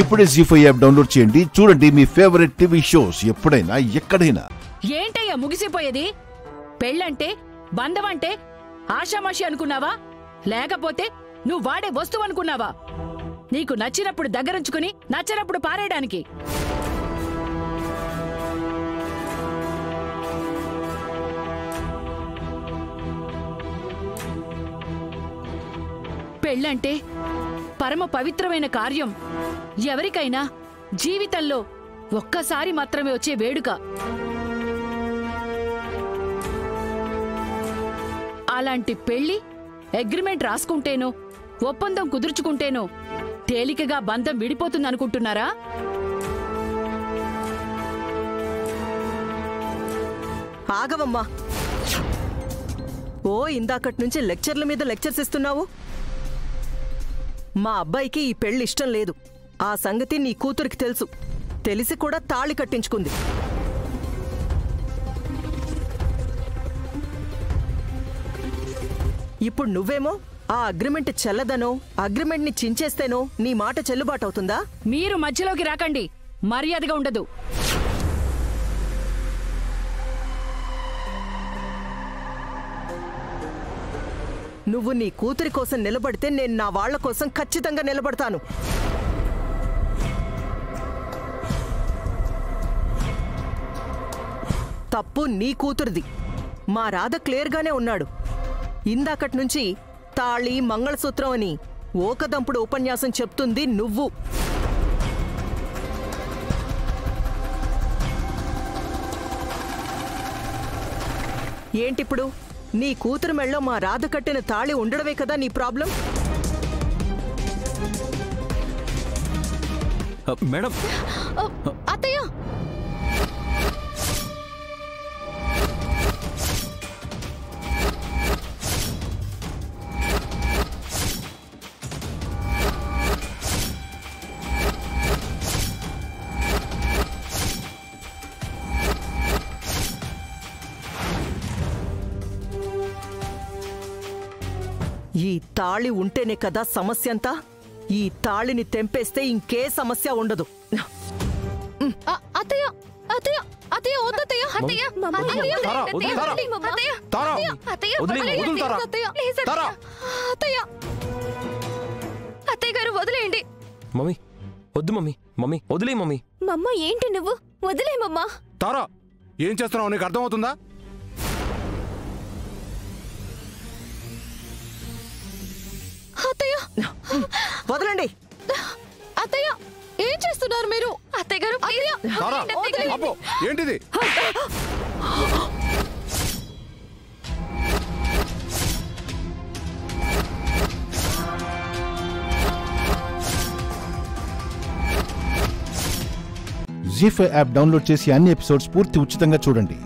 ఇప్పుడే జీ5 app download చేయండి. చూడండి మీ ఫేవరెట్ టీవీ షోస్ ఎప్పుడైనా ఎక్కడైనా. ఏంటయ్యా ముగిసిపోయేది? పెళ్ళంటే బంధమంటే ఆషామాషి అనుకున్నావా? లేకపోతే నువ్వు వాడే వస్తువు అనుకున్నావా? నీకు నచ్చినప్పుడు దగ్గరుంచుకుని నచ్చినప్పుడు పారేయడానికి. పెళ్ళంటే పరమ పవిత్రమైన కార్యం. ఎవరికైనా జీవితంలో ఒక్కసారి మాత్రమే వచ్చే వేడుక. అలాంటి పెళ్లి అగ్రిమెంట్ రాసుకుంటేనో ఒప్పందం కుదుర్చుకుంటేనో తేలికగా బంధం విడిపోతుందనుకుంటున్నారా? ఆగవమ్మా. ఓ ఇందాకటి నుంచి లెక్చర్ల మీద లెక్చర్స్ ఇస్తున్నావు. మా అబ్బాయికి ఈ పెళ్లి ఇష్టం లేదు. ఆ సంగతి నీ కూతురికి తెలుసు. తెలిసి కూడా తాళి కట్టించుకుంది. ఇప్పుడు నువ్వేమో ఆ అగ్రిమెంట్ చెల్లదనో అగ్రిమెంట్ ని చించేస్తేనో నీ మాట చెల్లుబాటవుతుందా? మీరు మధ్యలోకి రాకండి. మర్యాదగా ఉండదు. నువ్వు నీ కూతురి కోసం నిలబడితే నేను నా వాళ్ల కోసం ఖచ్చితంగా నిలబడతాను. తప్పు నీ కూతురిది. మా రాధ క్లియర్గానే ఉన్నాడు. ఇందాకటి నుంచి తాళి మంగళసూత్రం అని ఓకదంపుడు ఉపన్యాసం చెప్తుంది నువ్వు. ఏంటిప్పుడు? నీ కూతురు మెళ్ళో మా రాధ కట్టిన తాళి ఉండడమే కదా నీ ప్రాబ్లం? మేడం, అత్తయ్య, ఈ తాళి ఉంటేనే కదా సమస్య అంతా. ఈ తాళిని తెంపేస్తే ఇంకే సమస్య ఉండదు. అత్తయ్య, అత్తయ్య, అత్తయ్య, వద్దత్తయ్య, అత్తయ్య, అత్తయ్య గారు వదిలేయండి. మమ్మీ వద్దు. మమ్మీ మమ్మీ వదిలే. మమ్మీ మమ్మ ఏంటి నువ్వు? వదిలేమమ్మా. తారా, ఏం చేస్తున్నావు? నీకు అర్థమవుతుందా? అత్తయ్య వదలండి. అత్తయ్య, ఏం చేస్తున్నారు మీరు? అత్తయ్య గారు, ఏంటిది? జీ5 యాప్ డౌన్లోడ్ చేసి అన్ని ఎపిసోడ్స్ పూర్తి ఉచితంగా చూడండి.